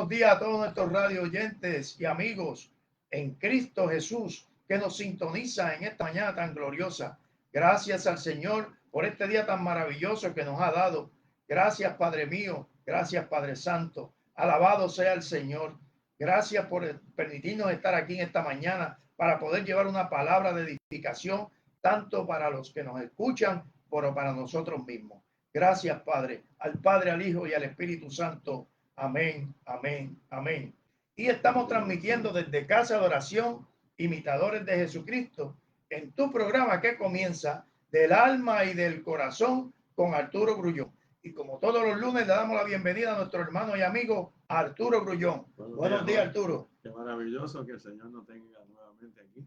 buenos días a todos nuestros radio oyentes y amigos en Cristo Jesús que nos sintoniza en esta mañana tan gloriosa. Gracias al Señor por este día tan maravilloso que nos ha dado. Gracias, Padre mío. Gracias, Padre Santo. Alabado sea el Señor. Gracias por permitirnos estar aquí en esta mañana para poder llevar una palabra de edificación, tanto para los que nos escuchan como para nosotros mismos. Gracias, Padre, al Padre, al Hijo y al Espíritu Santo. Amén, amén, amén. Y estamos transmitiendo desde Casa de Oración, Imitadores de Jesucristo, en tu programa que comienza del alma y del corazón con Arturo Grullón. Y como todos los lunes, le damos la bienvenida a nuestro hermano y amigo Arturo Grullón. Buenos días, Arturo. Qué maravilloso que el Señor nos tenga nuevamente aquí,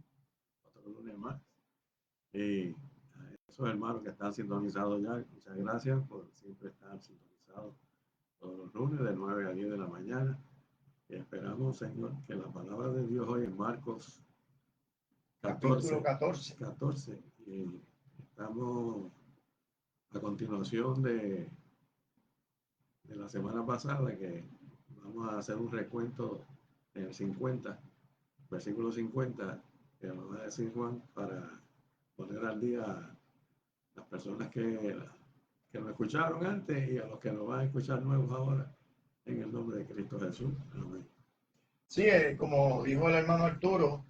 otro lunes más. Y a esos hermanos que están sintonizados ya, muchas gracias por siempre estar sintonizados todos los lunes de 9 a 10 de la mañana. Y esperamos, Señor, que la palabra de Dios hoy en Marcos 14, 14 y estamos a continuación de la semana pasada, que vamos a hacer un recuento en el 50, versículo 50, que nos va a decir Juan, para poner al día a las personas que nos escucharon antes y a los que nos van a escuchar nuevos ahora, en el nombre de Cristo Jesús. Amén. Sí, como dijo el hermano Arturo,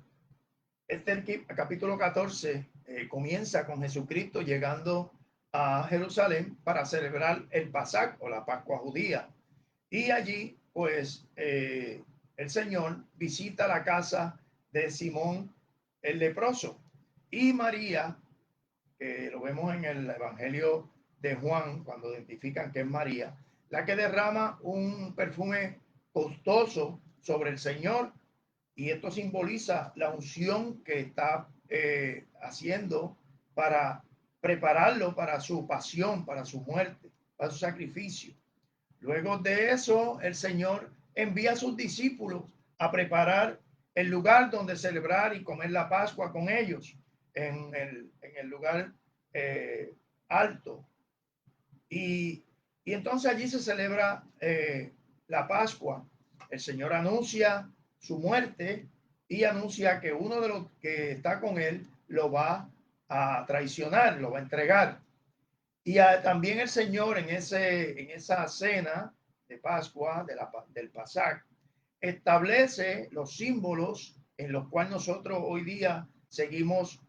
este capítulo 14 comienza con Jesucristo llegando a Jerusalén para celebrar el Pasaj o la Pascua judía. Y allí, pues, el Señor visita la casa de Simón el leproso y María, que lo vemos en el Evangelio de Juan, cuando identifican que es María, la que derrama un perfume costoso sobre el Señor, y esto simboliza la unción que está haciendo para prepararlo para su pasión, para su muerte, para su sacrificio. Luego de eso, el Señor envía a sus discípulos a preparar el lugar donde celebrar y comer la Pascua con ellos, en el lugar alto. Y entonces allí se celebra la Pascua. El Señor anuncia su muerte y anuncia que uno de los que está con él lo va a traicionar, lo va a entregar. Y también el Señor en esa cena de Pascua, del Pasaj, establece los símbolos en los cuales nosotros hoy día seguimos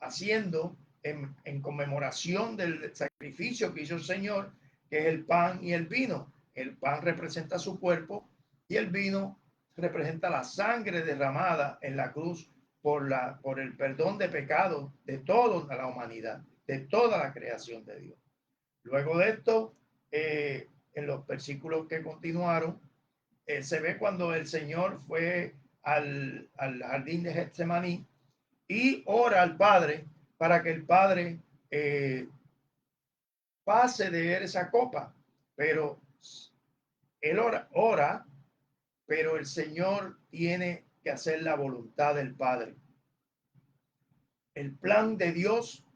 haciendo en conmemoración del sacrificio que hizo el Señor, que es el pan y el vino. El pan representa su cuerpo y el vino representa la sangre derramada en la cruz por el perdón de pecados de toda la humanidad, de toda la creación de Dios. Luego de esto, en los versículos que continuaron, se ve cuando el Señor fue al jardín de Getsemaní y ora al Padre para que el Padre pase de él esa copa. Pero él ora, pero el Señor tiene que hacer la voluntad del Padre. El plan de Dios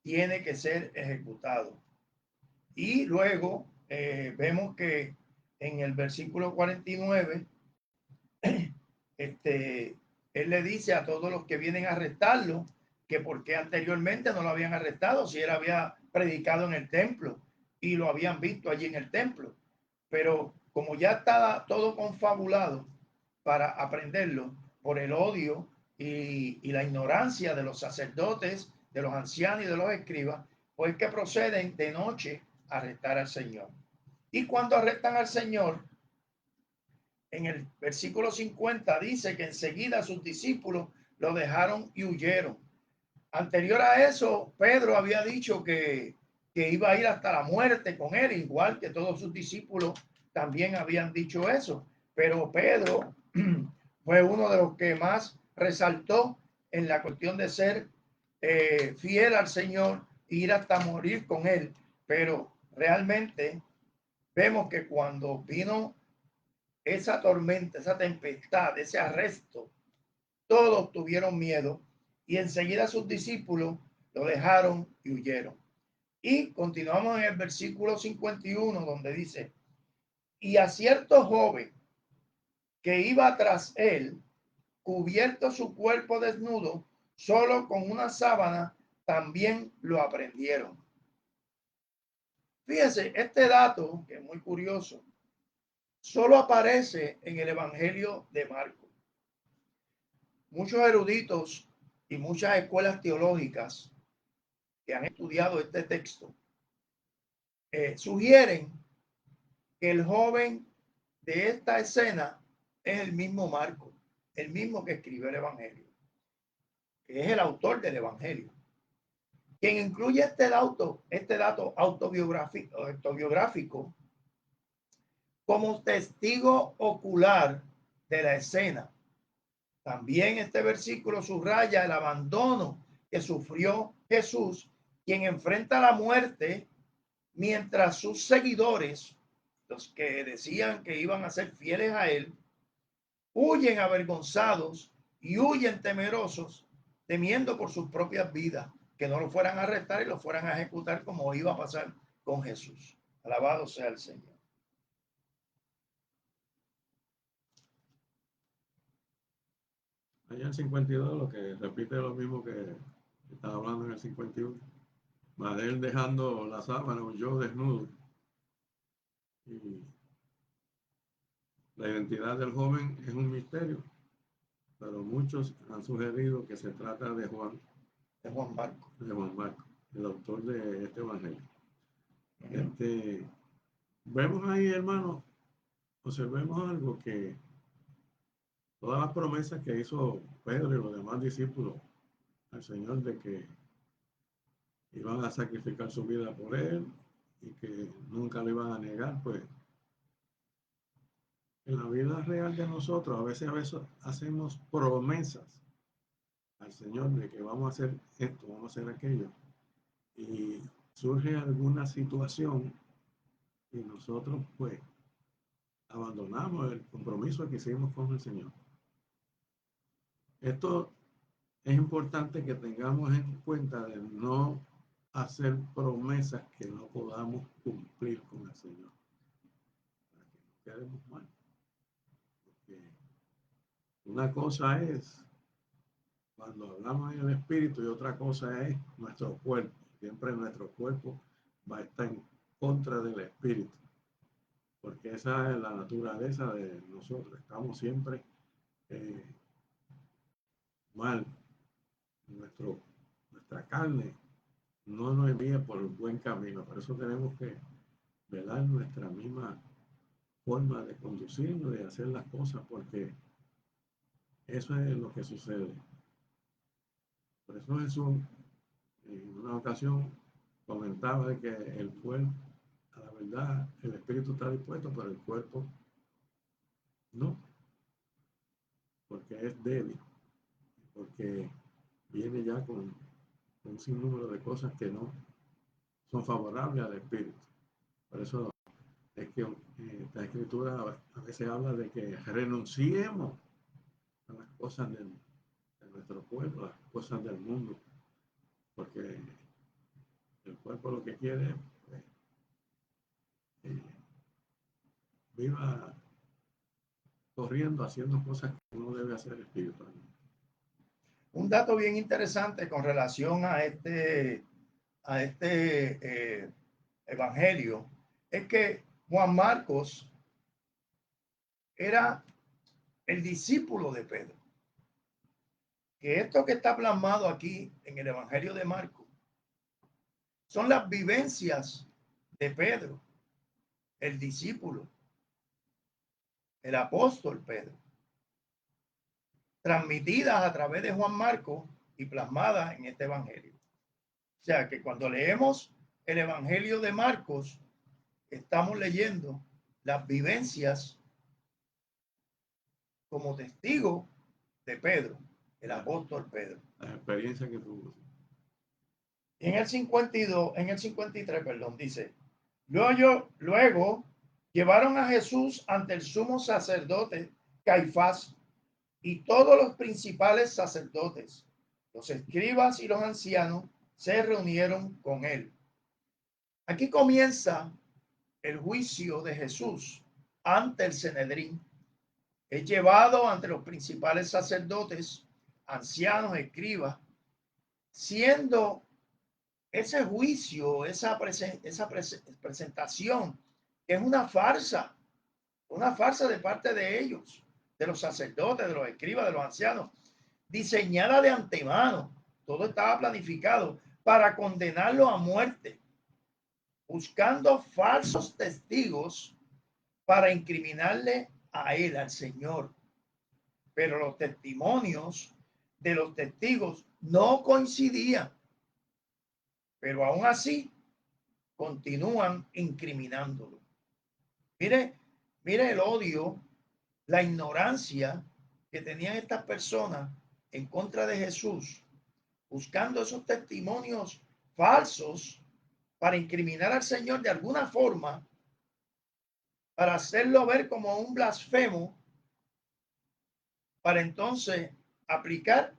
tiene que ser ejecutado. Y luego vemos que en el versículo 49, él le dice a todos los que vienen a arrestarlo que porque anteriormente no lo habían arrestado, si él había predicado en el templo y lo habían visto allí en el templo. Pero como ya estaba todo confabulado para aprenderlo por el odio y la ignorancia de los sacerdotes, de los ancianos y de los escribas, pues que proceden de noche a arrestar al Señor. Y cuando arrestan al Señor, en el versículo 50 dice que enseguida sus discípulos lo dejaron y huyeron. Anterior a eso, Pedro había dicho que iba a ir hasta la muerte con él, igual que todos sus discípulos también habían dicho eso. Pero Pedro fue uno de los que más resaltó en la cuestión de ser fiel al Señor e ir hasta morir con él. Pero realmente vemos que cuando vino esa tormenta, esa tempestad, ese arresto, todos tuvieron miedo y enseguida sus discípulos lo dejaron y huyeron. Y continuamos en el versículo 51, donde dice: y a cierto joven que iba tras él, cubierto su cuerpo desnudo, solo con una sábana, también lo aprendieron. Fíjense, este dato, que es muy curioso, solo aparece en el Evangelio de Marcos. Muchos eruditos y muchas escuelas teológicas que han estudiado este texto sugieren que el joven de esta escena es el mismo Marcos, el mismo que escribió el Evangelio, que es el autor del Evangelio, quien incluye este dato autobiográfico como testigo ocular de la escena. También este versículo subraya el abandono que sufrió Jesús, quien enfrenta la muerte mientras sus seguidores, los que decían que iban a ser fieles a él, huyen avergonzados y huyen temerosos, temiendo por sus propias vidas, que no lo fueran a arrestar y lo fueran a ejecutar como iba a pasar con Jesús. Alabado sea el Señor. Allá en 52 lo que repite lo mismo que estaba hablando en el 51. Más él dejando la sábana, yo desnudo. Y la identidad del joven es un misterio, pero muchos han sugerido que se trata de Juan Marcos. De Juan Marcos, el autor de este evangelio. Vemos ahí, hermano, observemos algo, que todas las promesas que hizo Pedro y los demás discípulos al Señor de que iban a sacrificar su vida por él y que nunca lo iban a negar, pues en la vida real de nosotros a veces hacemos promesas al Señor de que vamos a hacer esto, vamos a hacer aquello, y surge alguna situación y nosotros pues abandonamos el compromiso que hicimos con el Señor. Esto es importante que tengamos en cuenta de no hacer promesas que no podamos cumplir con el Señor, para que no quedemos mal. Porque una cosa es cuando hablamos en el Espíritu y otra cosa es nuestro cuerpo. Siempre nuestro cuerpo va a estar en contra del Espíritu, porque esa es la naturaleza de nosotros. Estamos siempre mal. Nuestra carne no nos envía por el buen camino. Por eso tenemos que velar nuestra misma forma de conducirnos, de hacer las cosas, porque eso es lo que sucede. Por eso Jesús en una ocasión comentaba de que el cuerpo, a la verdad, el espíritu está dispuesto, pero el cuerpo no, porque es débil, porque viene ya con un sinnúmero de cosas que no son favorables al espíritu. Por eso es que la escritura a veces habla de que renunciemos a las cosas de nuestro cuerpo, las cosas del mundo, porque el cuerpo lo que quiere es viva corriendo, haciendo cosas que uno debe hacer espiritualmente. Un dato bien interesante con relación a este evangelio es que Juan Marcos era el discípulo de Pedro. Que esto que está plasmado aquí en el evangelio de Marcos son las vivencias de Pedro, el discípulo, el apóstol Pedro, transmitidas a través de Juan Marcos y plasmadas en este evangelio. O sea que cuando leemos el evangelio de Marcos, estamos leyendo las vivencias como testigo de Pedro, el apóstol Pedro. La experiencia que tuvo. En el 53, perdón, dice, luego llevaron a Jesús ante el sumo sacerdote Caifás y todos los principales sacerdotes. Los escribas y los ancianos se reunieron con él. Aquí comienza el juicio de Jesús ante el Sanedrín. Es llevado ante los principales sacerdotes, ancianos, escribas, siendo ese juicio, esa presentación, es una farsa de parte de ellos, de los sacerdotes, de los escribas, de los ancianos, diseñada de antemano. Todo estaba planificado para condenarlo a muerte, buscando falsos testigos para incriminarle a él, al Señor. Pero los testimonios de los testigos no coincidían. Pero aún así continúan incriminándolo. Mire el odio, la ignorancia que tenían estas personas en contra de Jesús, buscando esos testimonios falsos para incriminar al Señor de alguna forma, para hacerlo ver como un blasfemo, para entonces aplicar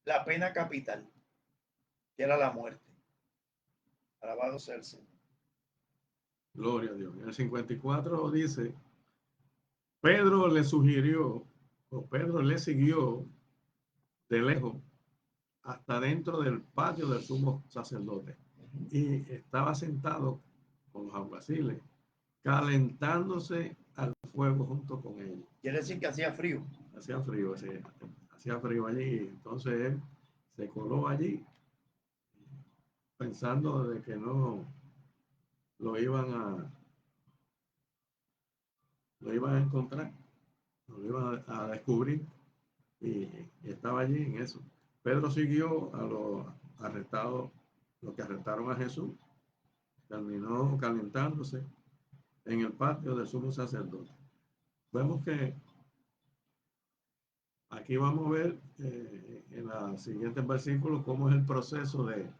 la pena capital, que era la muerte. Alabado sea el Señor. Gloria a Dios. En el 54 dice, Pedro le sugirió, o Pedro le siguió de lejos hasta dentro del patio del sumo sacerdote y estaba sentado con los alguaciles, calentándose al fuego junto con ellos. Quiere decir que hacía frío. Hacía frío, sí, hacía frío allí. Entonces él se coló allí pensando de que no lo iban a encontrar, lo iban a descubrir, y estaba allí en eso. Pedro siguió a los arrestados, los que arrestaron a Jesús, terminó calentándose en el patio del sumo sacerdote. Vemos que aquí vamos a ver en los siguientes versículos cómo es el proceso de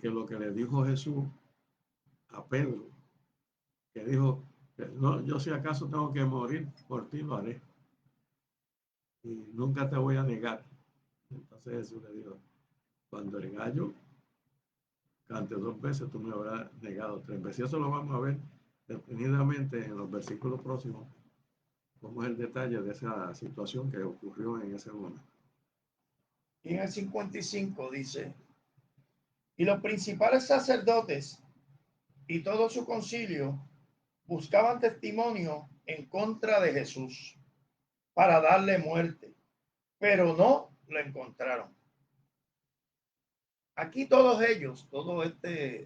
que lo que le dijo Jesús a Pedro, que dijo, no, yo si acaso tengo que morir por ti lo haré y nunca te voy a negar. Entonces Jesús le dijo, cuando el gallo cante 2 veces, tú me habrás negado 3 veces. Y eso lo vamos a ver detenidamente en los versículos próximos, cómo es el detalle de esa situación que ocurrió en ese momento. Y en el 55 dice, y los principales sacerdotes y todo su concilio buscaban testimonio en contra de Jesús para darle muerte, pero no lo encontraron. Aquí todos ellos,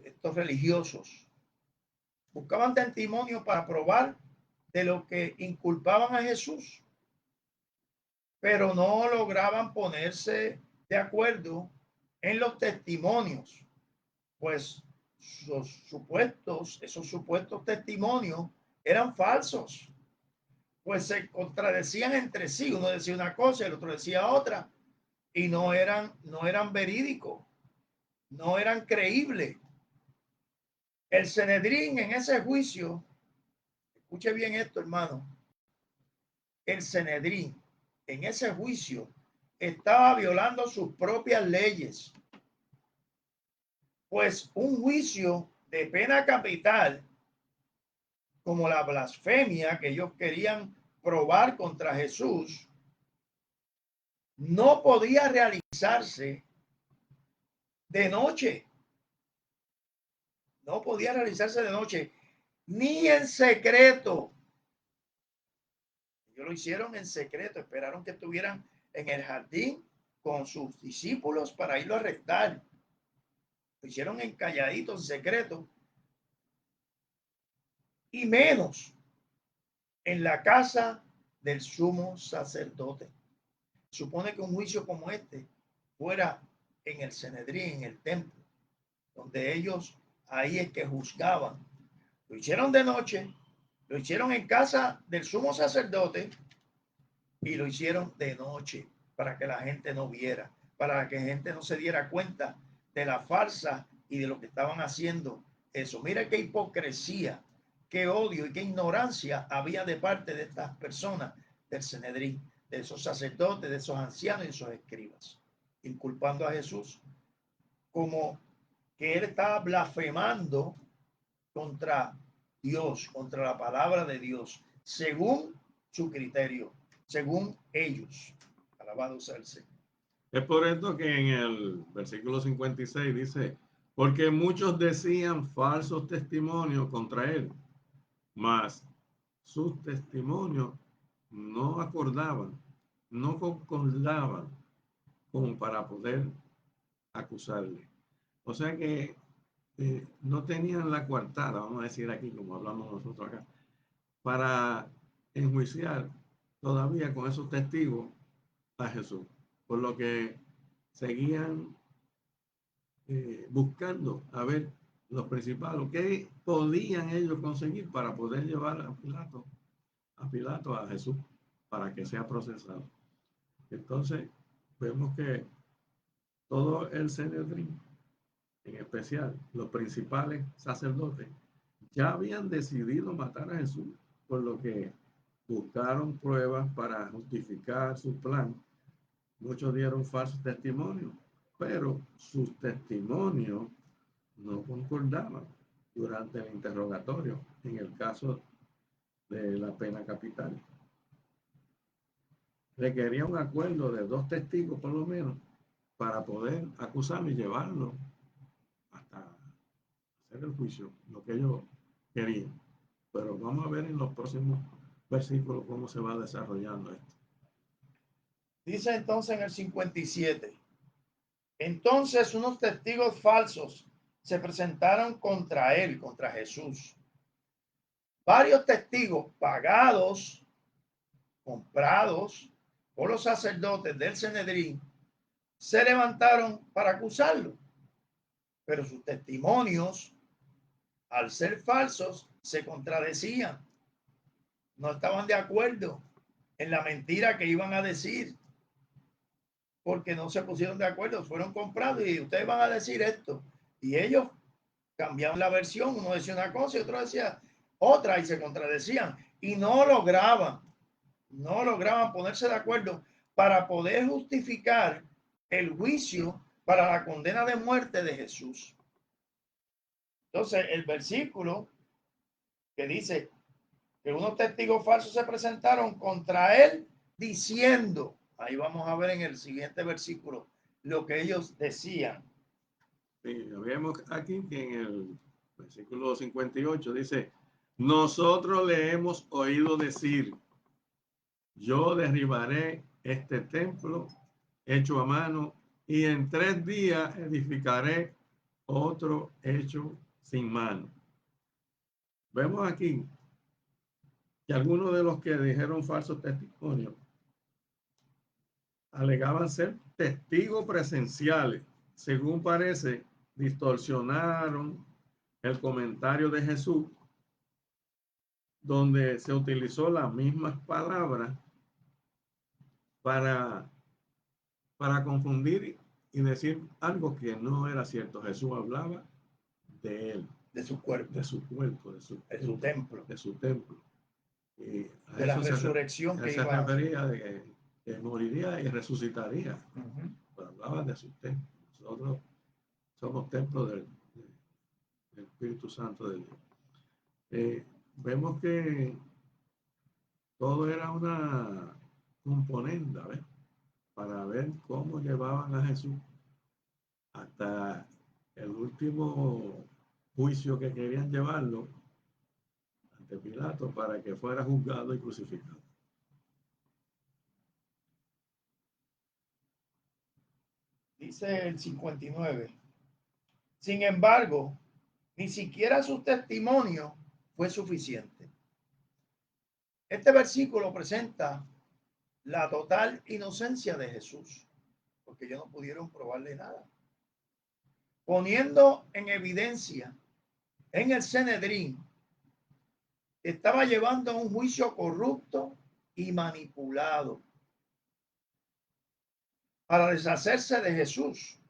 estos religiosos, buscaban testimonio para probar de lo que inculpaban a Jesús, pero no lograban ponerse de acuerdo en los testimonios, pues esos supuestos testimonios eran falsos, pues se contradecían entre sí. Uno decía una cosa y el otro decía otra, y no eran verídicos, no eran creíbles. El Sanedrín en ese juicio, escuche bien esto, hermano, el Sanedrín en ese juicio estaba violando sus propias leyes, pues un juicio de pena capital como la blasfemia que ellos querían probar contra Jesús no podía realizarse de noche. No podía realizarse de noche, ni en secreto. Ellos lo hicieron en secreto, esperaron que estuvieran en el jardín con sus discípulos para irlo a arrestar. Lo hicieron en calladito, en secreto, y menos en la casa del sumo sacerdote. Supone que un juicio como este fuera en el Sanedrín, en el templo, donde ellos ahí es que juzgaban. Lo hicieron de noche, lo hicieron en casa del sumo sacerdote y lo hicieron de noche para que la gente no viera, para que la gente no se diera cuenta de la farsa y de lo que estaban haciendo eso. Mira qué hipocresía, qué odio y qué ignorancia había de parte de estas personas del Sanedrín, de esos sacerdotes, de esos ancianos y de esos escribas, inculpando a Jesús como que él estaba blasfemando contra Dios, contra la palabra de Dios, según su criterio, según ellos. Alabado sea el Señor. Es por esto que en el versículo 56 dice, porque muchos decían falsos testimonios contra él, mas sus testimonios no acordaban, no concordaban como para poder acusarle. O sea que no tenían la coartada, vamos a decir aquí, como hablamos nosotros acá, para enjuiciar todavía con esos testigos a Jesús. Por lo que seguían buscando a ver los principales, qué podían ellos conseguir para poder llevar a Pilato a Jesús para que sea procesado. Entonces, vemos que todo el Sanedrín, en especial los principales sacerdotes, ya habían decidido matar a Jesús, por lo que buscaron pruebas para justificar su plan. Muchos dieron falsos testimonios, pero sus testimonios no concordaban durante el interrogatorio en el caso de la pena capital. Requería un acuerdo de 2 testigos por lo menos para poder acusarlo y llevarlo hasta hacer el juicio, lo que ellos querían. Pero vamos a ver en los próximos versículos cómo se va desarrollando esto. Dice entonces en el 57, entonces unos testigos falsos se presentaron contra él, contra Jesús. Varios testigos pagados, comprados por los sacerdotes del Sanedrín, se levantaron para acusarlo, pero sus testimonios, al ser falsos, se contradecían. No estaban de acuerdo en la mentira que iban a decir, porque no se pusieron de acuerdo, fueron comprados y ustedes van a decir esto. Y ellos cambiaban la versión, uno decía una cosa y otro decía otra y se contradecían y no lograban ponerse de acuerdo para poder justificar el juicio para la condena de muerte de Jesús. Entonces, el versículo que dice que unos testigos falsos se presentaron contra él diciendo, ahí vamos a ver en el siguiente versículo lo que ellos decían. Sí, vemos aquí que en el versículo 58 dice, nosotros le hemos oído decir, yo derribaré este templo hecho a mano y en 3 días edificaré otro hecho sin mano. Vemos aquí que algunos de los que dijeron falsos testimonios alegaban ser testigos presenciales. Según parece, distorsionaron el comentario de Jesús, donde se utilizó las mismas palabras para confundir y decir algo que no era cierto. Jesús hablaba de él, de su cuerpo, de su cuerpo, de su templo, de su templo. Y de la resurrección que se iba refería de que moriría y resucitaría. Pero hablaba de su templo. Nosotros somos templos del Espíritu Santo de Dios. Vemos que todo era una componenda, ¿ves? Para ver cómo llevaban a Jesús hasta el último juicio que querían llevarlo ante Pilato para que fuera juzgado y crucificado. Dice el 59. Sin embargo, ni siquiera su testimonio fue suficiente. Este versículo presenta la total inocencia de Jesús, porque ellos no pudieron probarle nada, poniendo en evidencia en el Sanedrín estaba llevando un juicio corrupto y manipulado para deshacerse de Jesús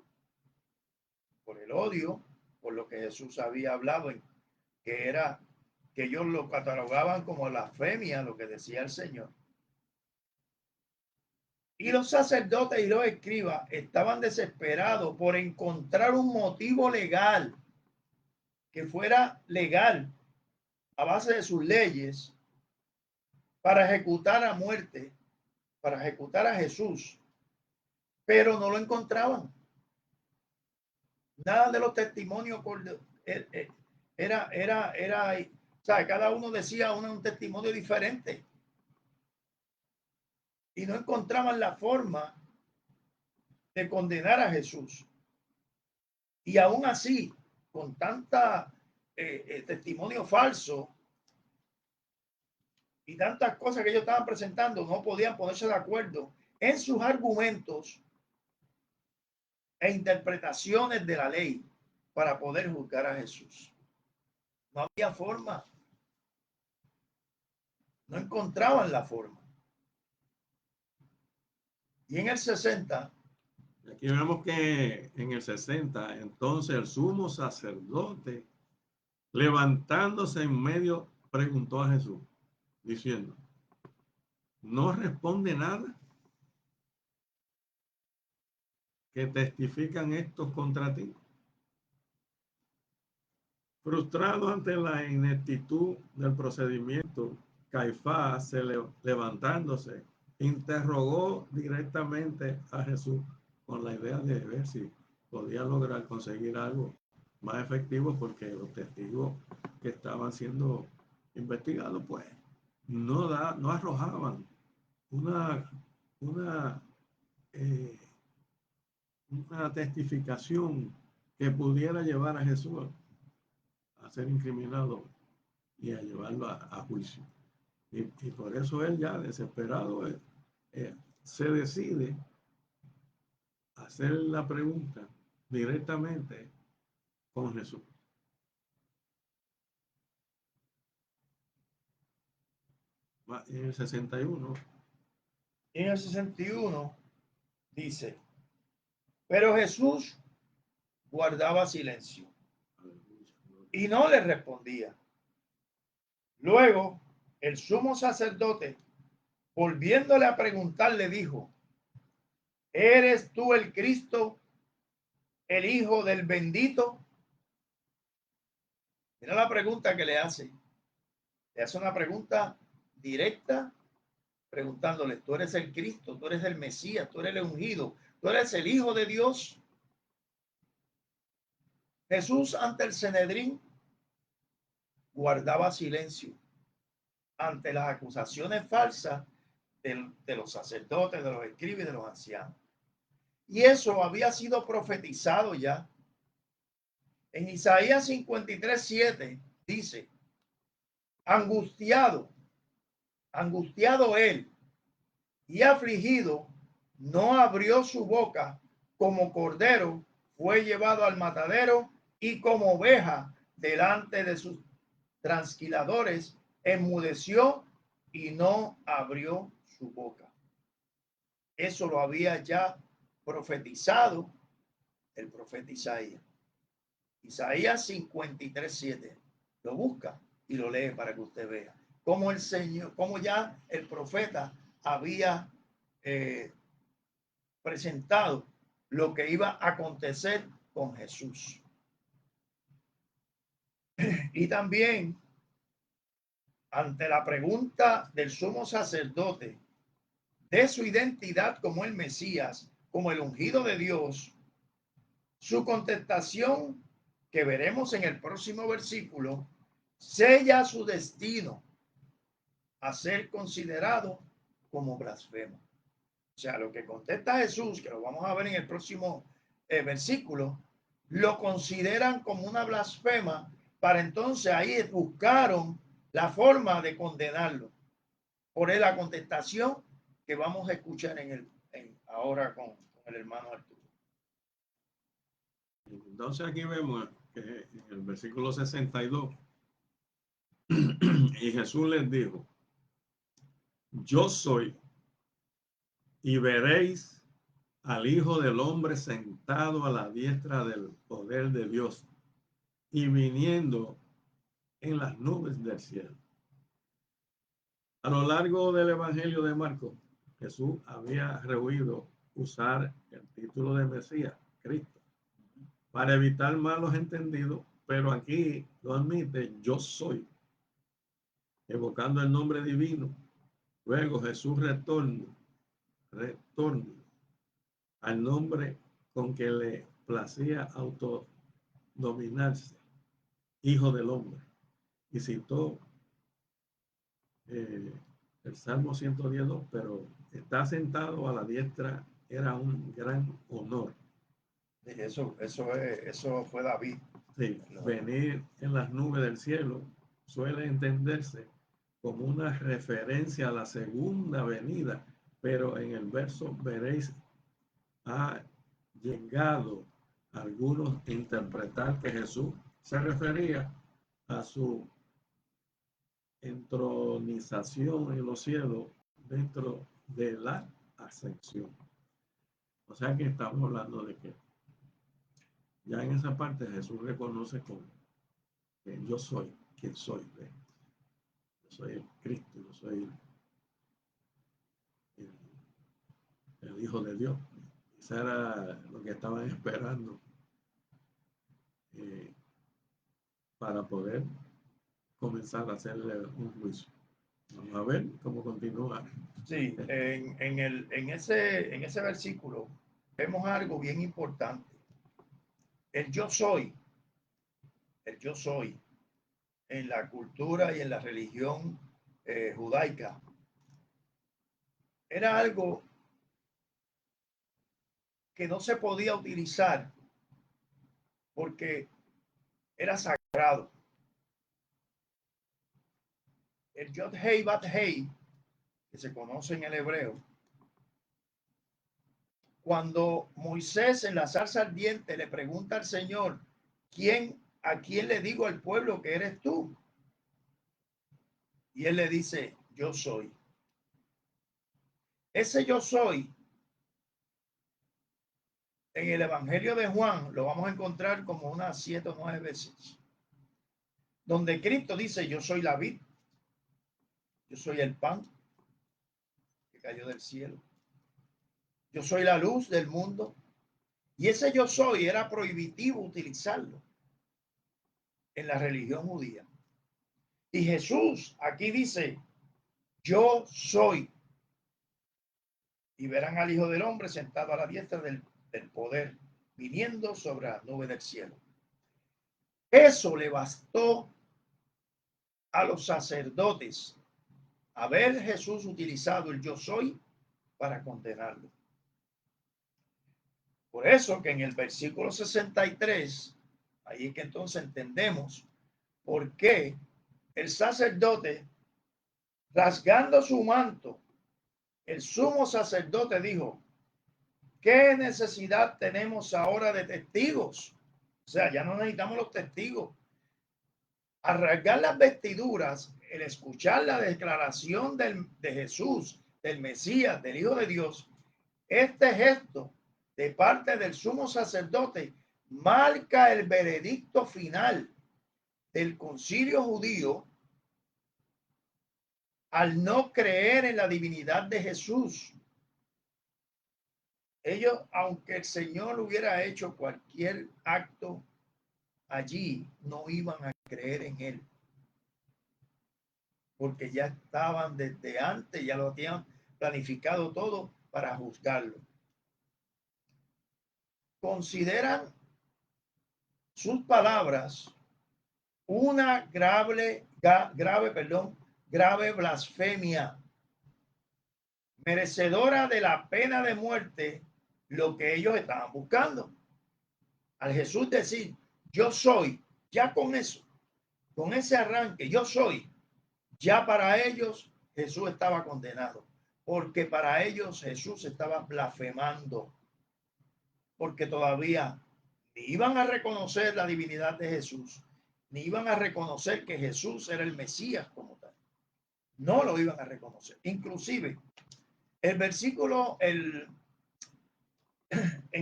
por el odio, por lo que Jesús había hablado, que era que ellos lo catalogaban como blasfemia, lo que decía el Señor. Y los sacerdotes y los escribas estaban desesperados por encontrar un motivo legal que fuera legal a base de sus leyes para ejecutar a muerte, para ejecutar a Jesús, pero no lo encontraban. Nada de los testimonios era, o sea, cada uno decía un testimonio diferente y no encontraban la forma de condenar a Jesús. Y aún así, con tanta testimonio falso y tantas cosas que ellos estaban presentando, no podían ponerse de acuerdo en sus argumentos e interpretaciones de la ley para poder juzgar a Jesús. No había forma. No encontraban la forma. Y en el 60. Aquí vemos que en el 60, entonces el sumo sacerdote, levantándose en medio, preguntó a Jesús, diciendo, ¿no responde nada? ¿Que testifican estos contra ti? Frustrado ante la ineptitud del procedimiento, Caifás, levantándose, interrogó directamente a Jesús con la idea de ver si podía lograr conseguir algo más efectivo, porque los testigos que estaban siendo investigados, pues, no arrojaban una testificación que pudiera llevar a Jesús a ser incriminado y a llevarlo a juicio. Y por eso él, ya desesperado, se decide a hacer la pregunta directamente con Jesús. En el 61. En el 61 dice, pero Jesús guardaba silencio y no le respondía. Luego, el sumo sacerdote, volviéndole a preguntar, le dijo, ¿eres tú el Cristo, el Hijo del bendito? Mira la pregunta que le hace. Le hace una pregunta directa, preguntándole, ¿tú eres el Cristo? ¿Tú eres el Mesías? ¿Tú eres el ungido? ¿Tú eres el Hijo de Dios? Jesús ante el Sanedrín guardaba silencio ante las acusaciones falsas de los sacerdotes, de los escribas y de los ancianos. Y eso había sido profetizado ya. En Isaías 53:7 dice, angustiado él y afligido, no abrió su boca, como cordero fue llevado al matadero, y como oveja delante de sus transquiladores, enmudeció y no abrió su boca. Eso lo había ya profetizado el profeta Isaías. Isaías 53:7. Lo busca y lo lee para que usted vea cómo el Señor, cómo ya el profeta había presentado lo que iba a acontecer con Jesús. Y también ante la pregunta del sumo sacerdote de su identidad como el Mesías, como el ungido de Dios, su contestación, que veremos en el próximo versículo, sella su destino a ser considerado como blasfemo. O sea, lo que contesta Jesús, que lo vamos a ver en el próximo versículo, lo consideran como una blasfema. Para entonces ahí buscaron la forma de condenarlo por la contestación que vamos a escuchar ahora con el hermano Arturo. Entonces aquí vemos que en el versículo 62, y Jesús les dijo, yo soy, y veréis al Hijo del Hombre sentado a la diestra del poder de Dios y viniendo en las nubes del cielo. A lo largo del Evangelio de Marcos, Jesús había rehuido usar el título de Mesías, Cristo, para evitar malos entendidos, pero aquí lo admite, yo soy. evocando el nombre divino. Luego Jesús retorna al nombre con que le placía autodominarse, Hijo del Hombre, y citó el Salmo 110, pero está sentado a la diestra era un gran honor. Eso fue David. Sí, venir en las nubes del cielo suele entenderse como una referencia a la segunda venida, pero en el verso veréis ha llegado algunos a interpretar que Jesús se refería a su entronización en los cielos dentro de la ascensión. O sea que estamos hablando de que ya en esa parte Jesús reconoce como que yo soy quien soy. Yo soy el Cristo, yo soy el Hijo de Dios. Eso era lo que estaban esperando para poder comenzar a hacerle un juicio. Vamos a ver cómo continúa. Sí, en ese versículo vemos algo bien importante. El yo soy en la cultura y en la religión judaica era algo que no se podía utilizar porque era sagrado. El Yod Hei Bat Hei, que se conoce en el hebreo, cuando Moisés en la zarza ardiente le pregunta al Señor, ¿a quién le digo al pueblo que eres tú? Y él le dice, yo soy. Ese yo soy, en el Evangelio de Juan, lo vamos a encontrar como unas 7 o 9 veces, donde Cristo dice, yo soy la vid, yo soy el pan que cayó del cielo, yo soy la luz del mundo. Y ese yo soy era prohibitivo utilizarlo en la religión judía. Y Jesús aquí dice, yo soy. Y verán al Hijo del Hombre sentado a la diestra del poder, viniendo sobre la nube del cielo. Eso le bastó a los sacerdotes haber Jesús utilizado el yo soy para condenarlo. Por eso que en el versículo 63, ahí es que entonces entendemos por qué el sacerdote, rasgando su manto, el sumo sacerdote dijo, ¿qué necesidad tenemos ahora de testigos? O sea, ya no necesitamos los testigos. Al rasgar las vestiduras, el escuchar la declaración de Jesús, del Mesías, del Hijo de Dios, este gesto de parte del sumo sacerdote marca el veredicto final del concilio judío al no creer en la divinidad de Jesús. Ellos, aunque el Señor hubiera hecho cualquier acto allí, no iban a creer en él, porque ya estaban desde antes, ya lo habían planificado todo para juzgarlo. Consideran sus palabras una grave blasfemia, merecedora de la pena de muerte, lo que ellos estaban buscando. Al Jesús decir, yo soy, ya con eso, con ese arranque, yo soy, ya para ellos Jesús estaba condenado, porque para ellos Jesús estaba blasfemando, porque todavía ni iban a reconocer la divinidad de Jesús, ni iban a reconocer que Jesús era el Mesías como tal. No lo iban a reconocer. Inclusive, el versículo en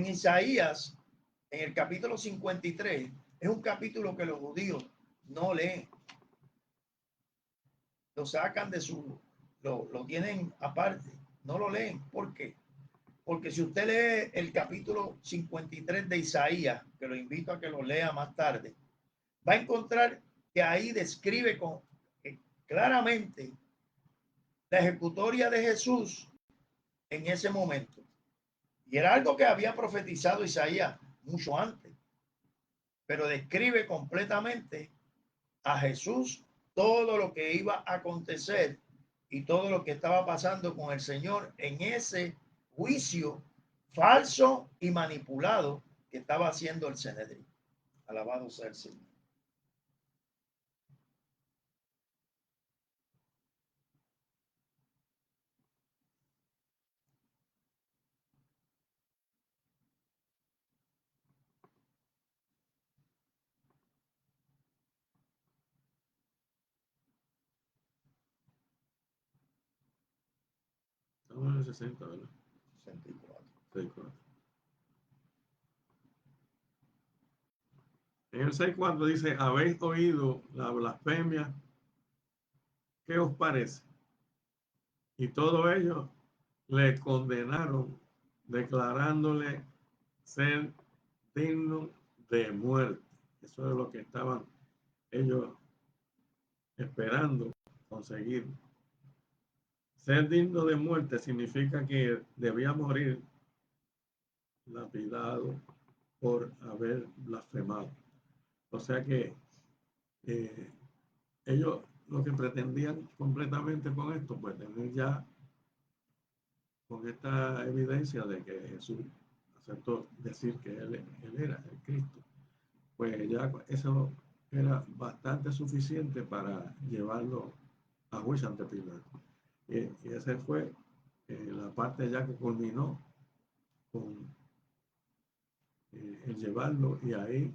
Isaías, en el capítulo 53, es un capítulo que los judíos no leen. Lo sacan de lo tienen aparte, no lo leen. ¿Por qué? Porque si usted lee el capítulo 53 de Isaías, que lo invito a que lo lea más tarde, va a encontrar que ahí describe claramente la ejecutoria de Jesús en ese momento. Y era algo que había profetizado Isaías mucho antes, pero describe completamente a Jesús, todo lo que iba a acontecer y todo lo que estaba pasando con el Señor en ese juicio falso y manipulado que estaba haciendo el Sanedrín. Alabado sea el Señor. Estamos en el 60, ¿verdad? 64. 64. En el 6:4 dice, habéis oído la blasfemia, ¿qué os parece? Y todo ello le condenaron, declarándole ser digno de muerte. Eso es lo que estaban ellos esperando conseguir. Ser digno de muerte significa que debía morir lapidado por haber blasfemado. O sea que ellos lo que pretendían completamente con esto, pues tener ya con esta evidencia de que Jesús aceptó decir que él era el Cristo, pues ya eso era bastante suficiente para llevarlo a juicio ante Pilato. Y esa fue la parte ya que culminó con el llevarlo, y ahí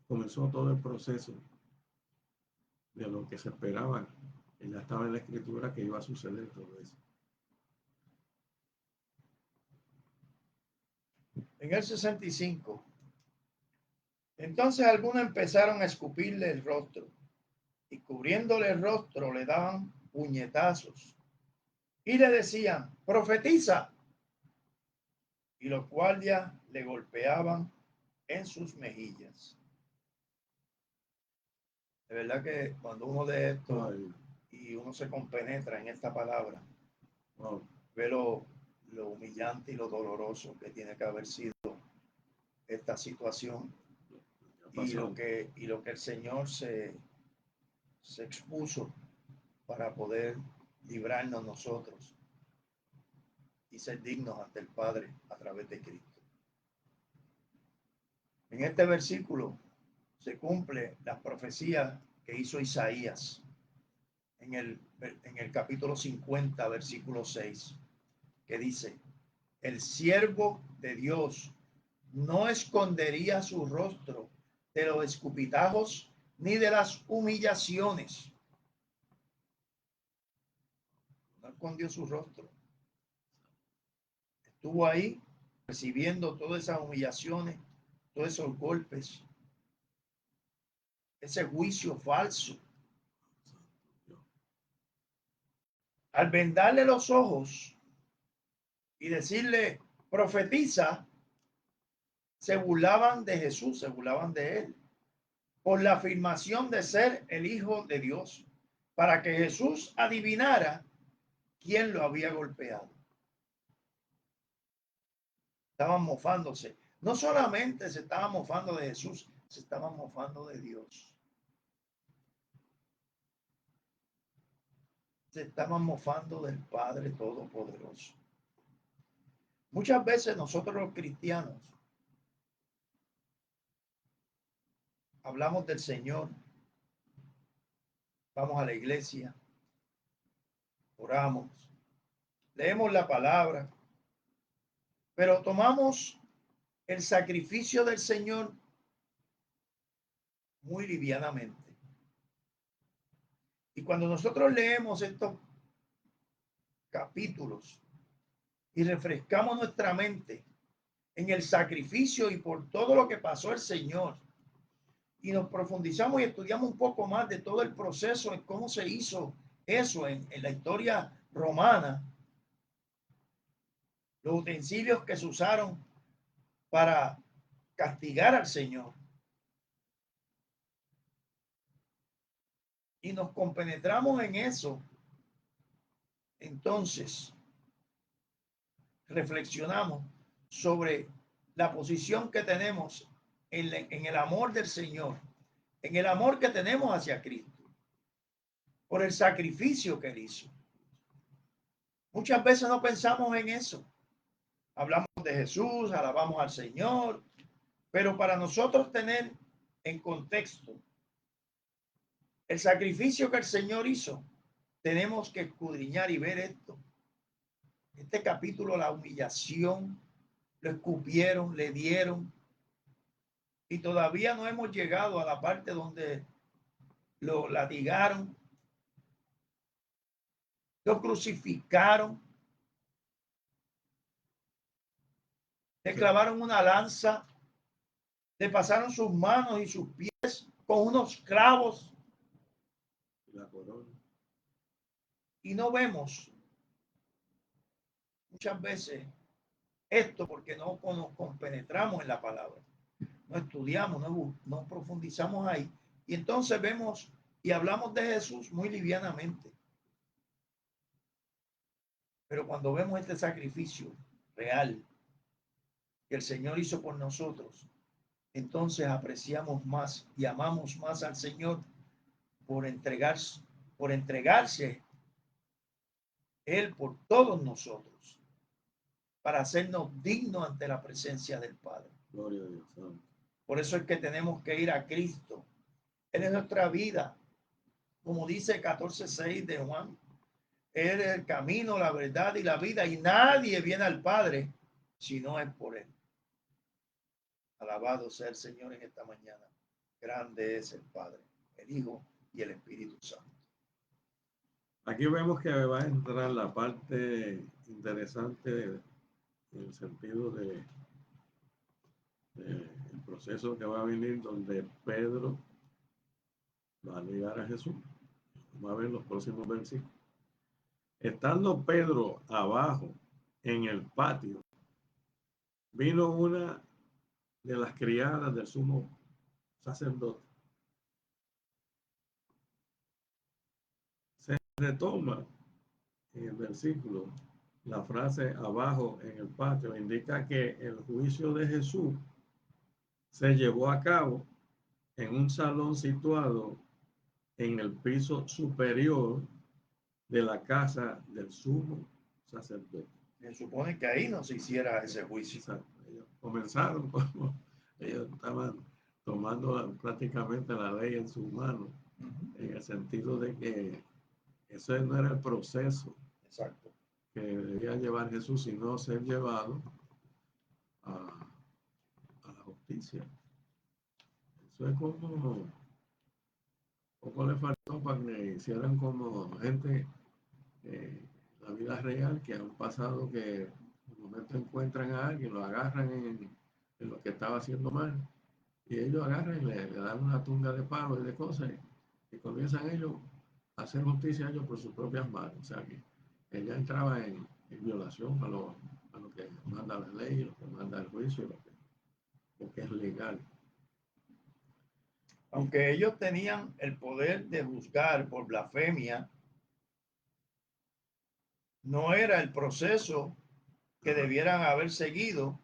comenzó todo el proceso de lo que se esperaba, que ya estaba en la escritura que iba a suceder todo eso. En el 65, entonces algunos empezaron a escupirle el rostro y cubriéndole el rostro le daban puñetazos y le decían, profetiza. Y los guardias le golpeaban en sus mejillas. De verdad que cuando uno lee esto y uno se compenetra en esta palabra, ve lo humillante y lo doloroso que tiene que haber sido esta situación y lo que el Señor se expuso para poder librarnos nosotros y ser dignos ante el Padre a través de Cristo. En este versículo se cumple la profecía que hizo Isaías en el capítulo 50, versículo 6, que dice, el siervo de Dios no escondería su rostro de los escupitajos ni de las humillaciones. No escondió su rostro. Estuvo ahí recibiendo todas esas humillaciones, todos esos golpes, ese juicio falso. Al vendarle los ojos y decirle, profetiza, se burlaban de Jesús, se burlaban de él, por la afirmación de ser el Hijo de Dios, para que Jesús adivinara quién lo había golpeado. Estaban mofándose. No solamente se estaban mofando de Jesús, se estaban mofando de Dios. Se estaban mofando del Padre Todopoderoso. Muchas veces nosotros los cristianos hablamos del Señor, vamos a la iglesia, oramos, leemos la palabra, pero tomamos el sacrificio del Señor muy livianamente. Y cuando nosotros leemos estos capítulos y refrescamos nuestra mente en el sacrificio y por todo lo que pasó el Señor, y nos profundizamos y estudiamos un poco más de todo el proceso, en cómo se hizo eso en la historia romana, los utensilios que se usaron para castigar al Señor, y nos compenetramos en eso, entonces reflexionamos sobre la posición que tenemos en el amor del Señor, en el amor que tenemos hacia Cristo, por el sacrificio que Él hizo. Muchas veces no pensamos en eso. Hablamos de Jesús, alabamos al Señor, pero para nosotros tener en contexto el sacrificio que el Señor hizo, tenemos que escudriñar y ver esto. Este capítulo, la humillación, lo escupieron, le dieron, y todavía no hemos llegado a la parte donde lo latigaron, lo crucificaron, le clavaron una lanza, le pasaron sus manos y sus pies con unos clavos. La corona. Y no vemos muchas veces esto porque no nos compenetramos en la palabra, no estudiamos, no profundizamos ahí. Y entonces vemos y hablamos de Jesús muy livianamente. Pero cuando vemos este sacrificio real que el Señor hizo por nosotros, entonces apreciamos más y amamos más al Señor por entregarse Él por todos nosotros, para hacernos dignos ante la presencia del Padre. Gloria a Dios. Por eso es que tenemos que ir a Cristo. Él es nuestra vida, como dice 14:6 de Juan. Él es el camino, la verdad y la vida, y nadie viene al Padre si no es por Él. Alabado sea el Señor en esta mañana. Grande es el Padre, el Hijo y el Espíritu Santo. Aquí vemos que va a entrar la parte interesante en el sentido de el proceso que va a venir, donde Pedro va a negar a Jesús. Vamos a ver los próximos versículos. Estando Pedro abajo en el patio, vino una de las criadas del sumo sacerdote. Se retoma en el versículo la frase abajo en el patio, indica que el juicio de Jesús se llevó a cabo en un salón situado en el piso superior de la casa del sumo sacerdote. Se supone que ahí no se hiciera ese juicio. Exacto. Ellos comenzaron como ellos estaban tomando prácticamente la ley en sus manos, en el sentido de que ese no era el proceso. Exacto. Que debía llevar Jesús, sino ser llevado a la justicia. Eso es como poco le faltó para que hicieran como gente la vida real, que han pasado que en un momento encuentran a alguien, lo agarran en lo que estaba haciendo mal, y ellos agarran y le dan una tunga de palos y de cosas, y comienzan ellos a hacer justicia a ellos por sus propias manos. O sea que ella entraba en violación a lo que manda la ley, lo que manda el juicio, lo que es legal. Aunque ellos tenían el poder de juzgar por blasfemia, no era el proceso que debieran haber seguido,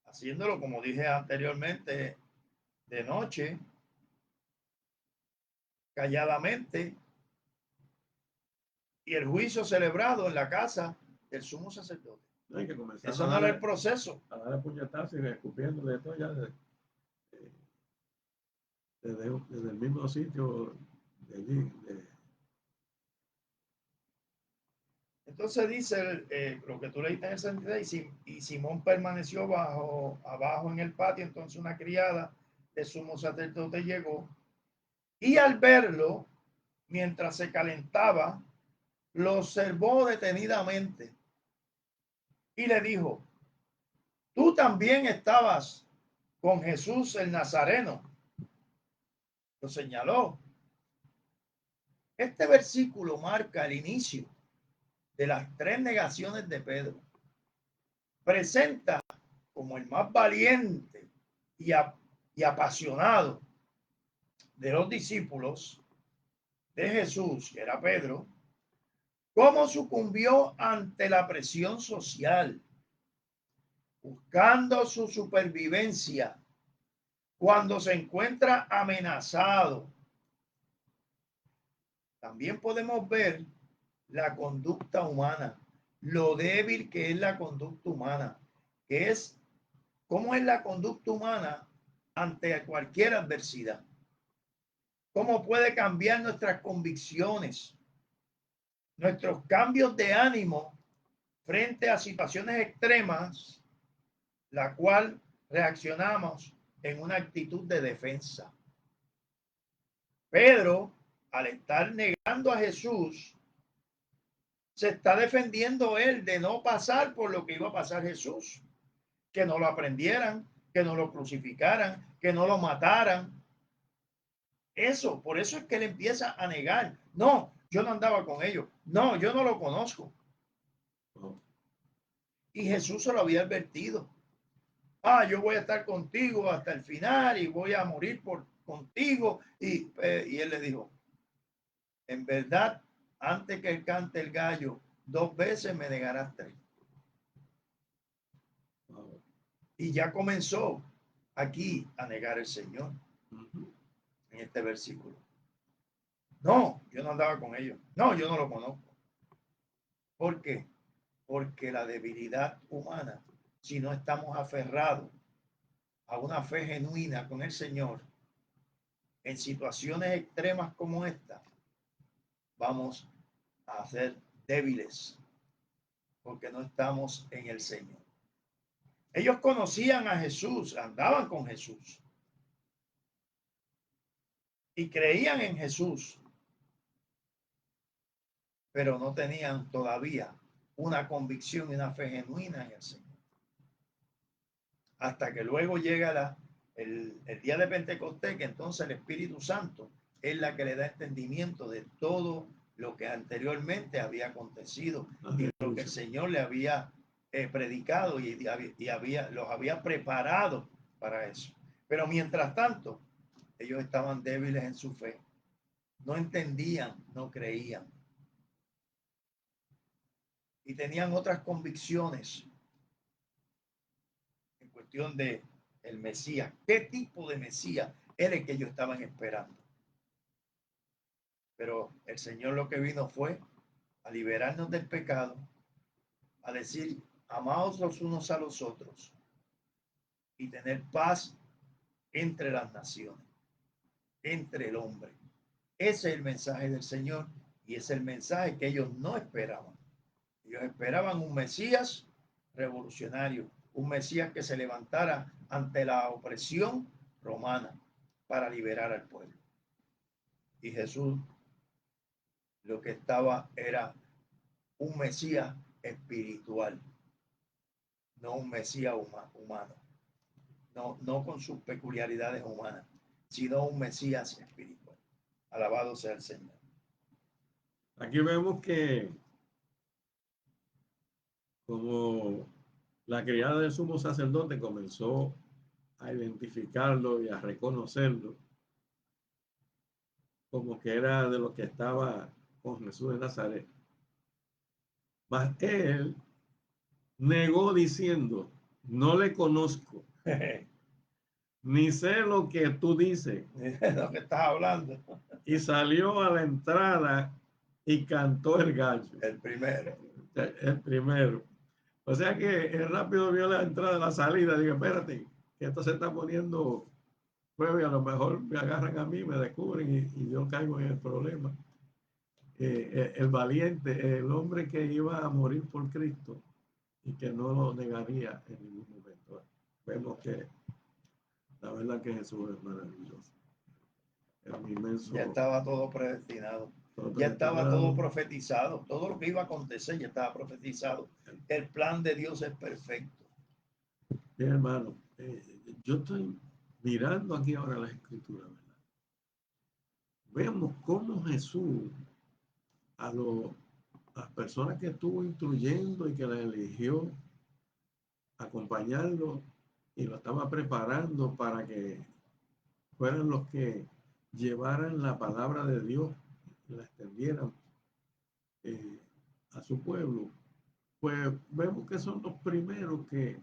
haciéndolo, como dije anteriormente, de noche, calladamente, y el juicio celebrado en la casa del sumo sacerdote. No hay que comenzar. Eso no era el proceso. A dar puñetazos y escupiendo de todo ya desde el mismo sitio de allí. Entonces dice lo que tú leíste en el 66, y Simón permaneció abajo en el patio. Entonces una criada del sumo sacerdote llegó, y al verlo, mientras se calentaba, lo observó detenidamente y le dijo: tú también estabas con Jesús el Nazareno. Lo señaló. Este versículo marca el inicio de las 3 negaciones de Pedro. Presenta como el más valiente y apasionado de los discípulos de Jesús, que era Pedro, cómo sucumbió ante la presión social, buscando su supervivencia cuando se encuentra amenazado. También podemos ver la conducta humana, lo débil que es la conducta humana, que es cómo es la conducta humana ante cualquier adversidad, cómo puede cambiar nuestras convicciones, nuestros cambios de ánimo frente a situaciones extremas, la cual reaccionamos en una actitud de defensa. Pedro, al estar negando a Jesús, se está defendiendo él de no pasar por lo que iba a pasar Jesús, que no lo aprendieran, que no lo crucificaran, que no lo mataran. Eso, por eso es que él empieza a negar. No, yo no andaba con ellos. No, yo no lo conozco. Y Jesús se lo había advertido. Yo voy a estar contigo hasta el final y voy a morir contigo. Y él le dijo, en verdad, antes que cante el gallo, 2 veces me negarás 3. Y ya comenzó aquí a negar el Señor en este versículo. No, yo no andaba con ellos. No, yo no lo conozco. ¿Por qué? Porque la debilidad humana, si no estamos aferrados a una fe genuina con el Señor, en situaciones extremas como esta, vamos a ser débiles porque no estamos en el Señor. Ellos conocían a Jesús, andaban con Jesús y creían en Jesús, pero no tenían todavía una convicción y una fe genuina en el Señor. Hasta que luego llega el día de Pentecostés, que entonces el Espíritu Santo es la que le da entendimiento de todo lo que anteriormente había acontecido y lo que el Señor le había predicado y los había preparado para eso. Pero mientras tanto, ellos estaban débiles en su fe. No entendían, no creían. Y tenían otras convicciones en cuestión de el Mesías. ¿Qué tipo de Mesías era el que ellos estaban esperando? Pero el Señor lo que vino fue a liberarnos del pecado, a decir, amaos los unos a los otros y tener paz entre las naciones, entre el hombre. Ese es el mensaje del Señor y es el mensaje que ellos no esperaban. Ellos esperaban un Mesías revolucionario, un Mesías que se levantara ante la opresión romana para liberar al pueblo. Y Jesús lo que estaba era un Mesías espiritual, no un Mesías humano, no con sus peculiaridades humanas, sino un Mesías espiritual. Alabado sea el Señor. Aquí vemos que como la criada del sumo sacerdote comenzó a identificarlo y a reconocerlo como que era de lo que estaba con Jesús de Nazaret. Mas él negó diciendo, no le conozco, ni sé lo que tú dices. Lo que estás hablando. Y salió a la entrada y cantó el gallo. El primero. El primero. O sea que él rápido vio la entrada, la salida. Digo, espérate, que esto se está poniendo prueba y a lo mejor me agarran a mí, me descubren y yo caigo en el problema. El valiente, el hombre que iba a morir por Cristo y que no lo negaría en ningún momento. Vemos que la verdad que Jesús es maravilloso. Inmenso, ya estaba todo predestinado. Ya estaba todo profetizado. Todo lo que iba a acontecer ya estaba profetizado. El plan de Dios es perfecto. Bien, hermano, yo estoy mirando aquí ahora la escritura, ¿verdad? Vemos cómo Jesús a las personas que estuvo instruyendo y que la eligió acompañarlo y lo estaba preparando para que fueran los que llevaran la palabra de Dios la extendieran a su pueblo, pues vemos que son los primeros que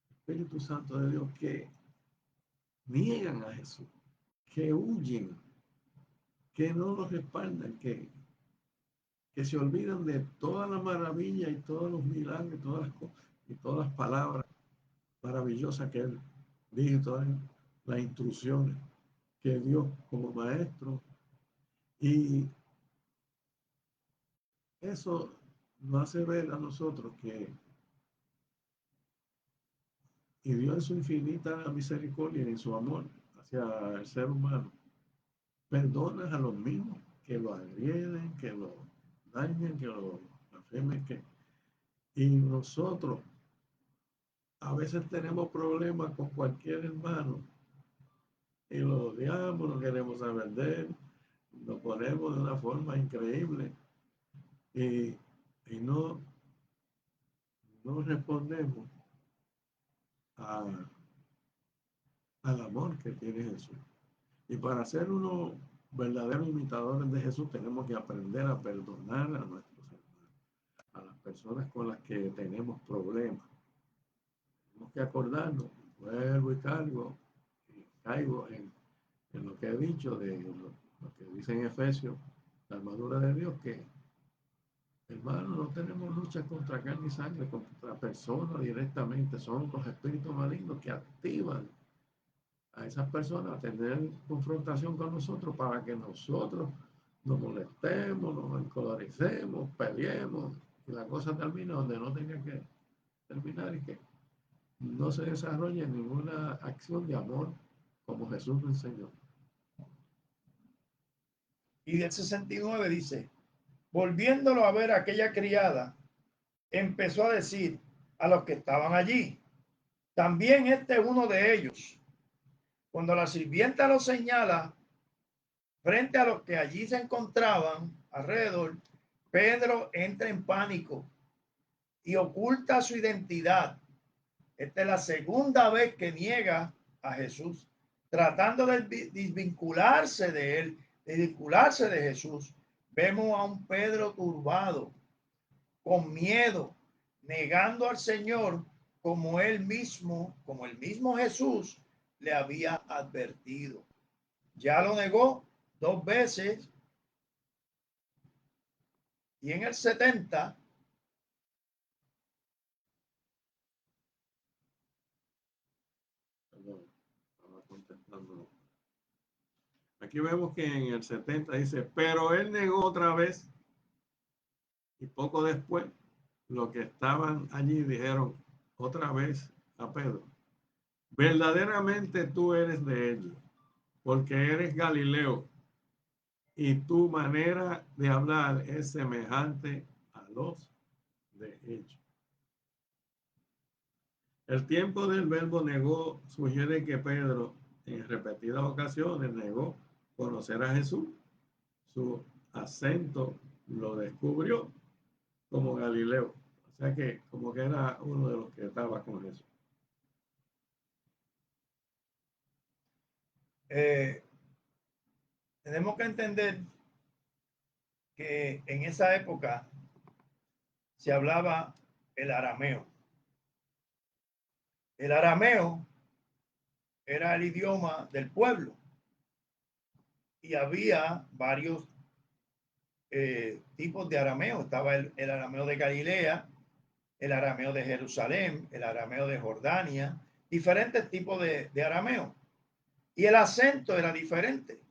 Espíritu Santo de Dios que niegan a Jesús, que huyen, que no los respaldan, que se olvidan de toda la maravilla y todos los milagros y todas las palabras maravillosas que él dijo, todas las instrucciones que dio como maestro. Y eso nos hace ver a nosotros que y Dios en su infinita misericordia y en su amor hacia el ser humano perdona a los mismos que lo agreden, que lo dañen, que lo blasfemen, y nosotros a veces tenemos problemas con cualquier hermano y lo odiamos, no queremos saber de él, nos ponemos de una forma increíble y no respondemos al amor que tiene Jesús. Y para ser unos verdaderos imitadores de Jesús tenemos que aprender a perdonar a nuestros hermanos, a las personas con las que tenemos problemas. Tenemos que acordarnos, vuelvo y caigo en lo que he dicho, de lo que dice en Efesios, la armadura de Dios, que hermanos, no tenemos lucha contra carne y sangre, contra personas directamente, son los espíritus malignos que activan a esas personas a tener confrontación con nosotros para que nosotros nos molestemos, nos encolaricemos, peleemos y la cosa termina donde no tenga que terminar y que no se desarrolle ninguna acción de amor como Jesús nos enseñó. Y del 69 dice, volviéndolo a ver aquella criada, empezó a decir a los que estaban allí, también este es uno de ellos. Cuando la sirvienta lo señala frente a los que allí se encontraban alrededor, Pedro entra en pánico y oculta su identidad. Esta es la segunda vez que niega a Jesús, tratando de desvincularse de él, de desvincularse de Jesús. Vemos a un Pedro turbado, con miedo, negando al Señor como el mismo Jesús le había advertido. Ya lo negó 2 veces y en el 70 Aquí vemos que en el 70 dice, pero él negó otra vez y poco después los que estaban allí dijeron otra vez a Pedro, verdaderamente tú eres de ellos, porque eres Galileo y tu manera de hablar es semejante a los de ellos. El tiempo del verbo negó sugiere que Pedro en repetidas ocasiones negó conocer a Jesús. Su acento lo descubrió como Galileo. O sea que como que era uno de los que estaba con Jesús. Tenemos que entender que en esa época se hablaba el arameo. El arameo era el idioma del pueblo y había varios tipos de arameo. Estaba el arameo de Galilea, el arameo de Jerusalén, el arameo de Jordania, diferentes tipos de arameo. Y el acento era diferente.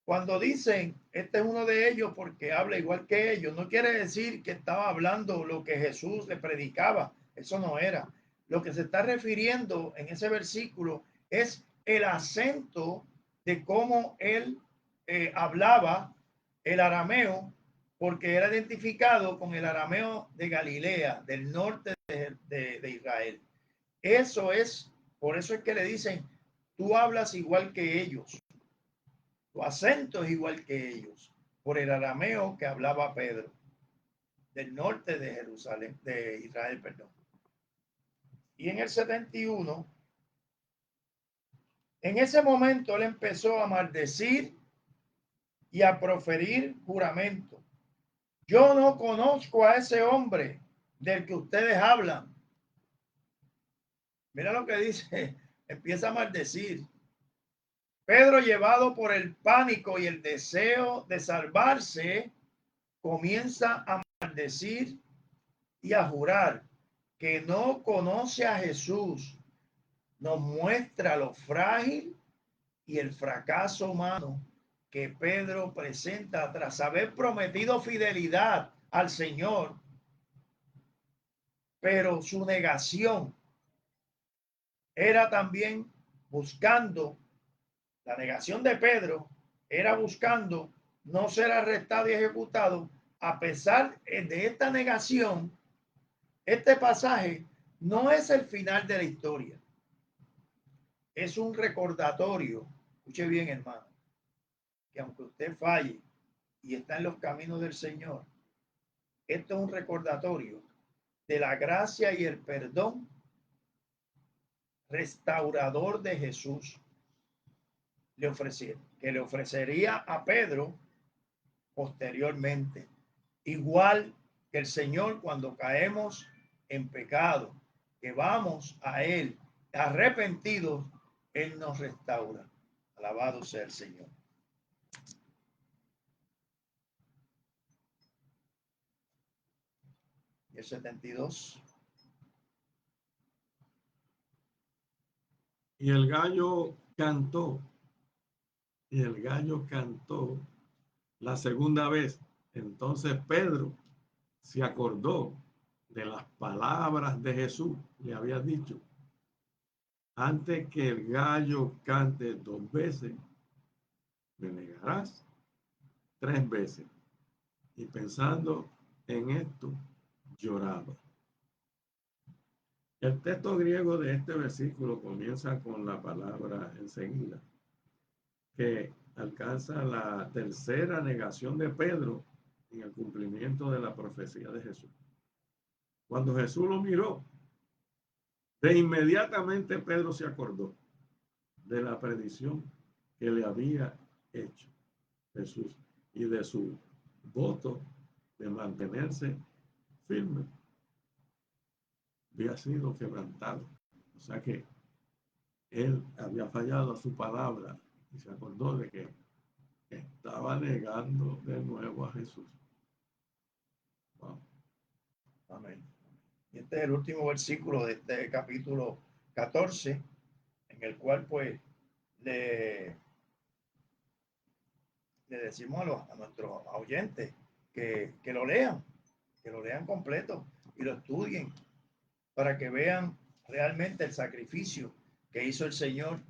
Cuando dicen, este es uno de ellos porque habla igual que ellos, no quiere decir que estaba hablando lo que Jesús le predicaba. Eso no era. Lo que se está refiriendo en ese versículo es el acento de cómo él hablaba el arameo, porque era identificado con el arameo de Galilea, del norte de Israel. Eso es, por eso es que le dicen, tú hablas igual que ellos. Tu acento es igual que ellos, por el arameo que hablaba Pedro, del norte de Jerusalén, de Israel, perdón. Y en el 71, en ese momento él empezó a maldecir y a proferir juramento. Yo no conozco a ese hombre del que ustedes hablan. Mira lo que dice, empieza a maldecir. Pedro, llevado por el pánico y el deseo de salvarse, comienza a maldecir y a jurar que no conoce a Jesús. Nos muestra lo frágil y el fracaso humano que Pedro presenta tras haber prometido fidelidad al Señor, pero su negación era también buscando, la negación de Pedro era buscando no ser arrestado y ejecutado. A pesar de esta negación, este pasaje no es el final de la historia, es un recordatorio. Escuche bien, hermano, que aunque usted falle y está en los caminos del Señor, esto es un recordatorio de la gracia y el perdón restaurador de Jesús que le ofrecería a Pedro posteriormente, igual que el Señor cuando caemos en pecado, que vamos a Él arrepentidos, Él nos restaura. Alabado sea el Señor. Y el 72. Y el gallo cantó, y el gallo cantó la segunda vez. Entonces Pedro se acordó de las palabras de Jesús. Le había dicho, antes que el gallo cante 2 veces, me negarás 3 veces. Y pensando en esto, lloraba. El texto griego de este versículo comienza con la palabra enseguida, que alcanza la tercera negación de Pedro en el cumplimiento de la profecía de Jesús. Cuando Jesús lo miró, de inmediatamente Pedro se acordó de la predicción que le había hecho Jesús y de su voto de mantenerse firme. Había sido quebrantado. O sea que él había fallado a su palabra y se acordó de que estaba negando de nuevo a Jesús. Wow. Amén. Y este es el último versículo de este capítulo 14, en el cual pues le decimos a nuestros oyentes que lo lean completo y lo estudien para que vean realmente el sacrificio que hizo el Señor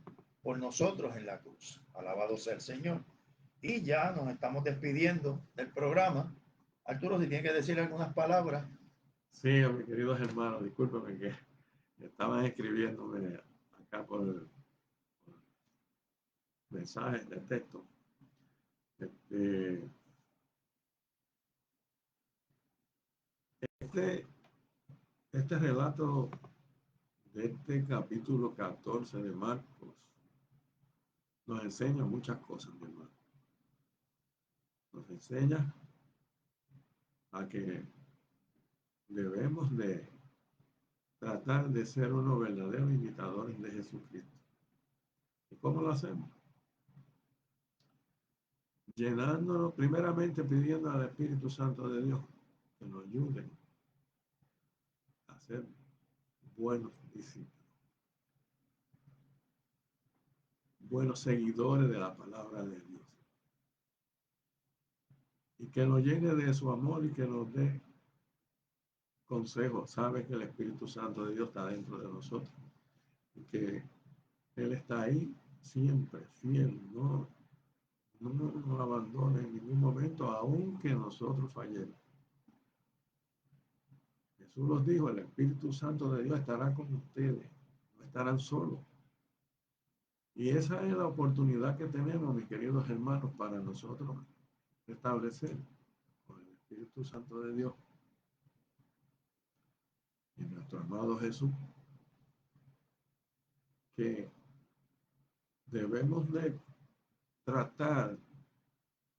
por nosotros en la cruz. Alabado sea el Señor. Y ya nos estamos despidiendo del programa. Arturo, si tiene que decir algunas palabras. Sí, mis queridos hermanos, discúlpenme que estaban escribiéndome acá por mensajes de texto. Este relato de este capítulo 14 de Marcos nos enseña muchas cosas, mi hermano. Nos enseña a que debemos de tratar de ser unos verdaderos imitadores de Jesucristo. ¿Y cómo lo hacemos? Llenándonos, primeramente pidiendo al Espíritu Santo de Dios que nos ayude a ser buenos discípulos, buenos seguidores de la palabra de Dios. Y que nos llene de su amor y que nos dé consejos. Sabe que el Espíritu Santo de Dios está dentro de nosotros y que Él está ahí siempre, fiel, no nos abandona en ningún momento, aunque nosotros fallemos. Jesús los dijo, el Espíritu Santo de Dios estará con ustedes, no estarán solos. Y esa es la oportunidad que tenemos, mis queridos hermanos, para nosotros establecer con el Espíritu Santo de Dios y nuestro amado Jesús, que debemos de tratar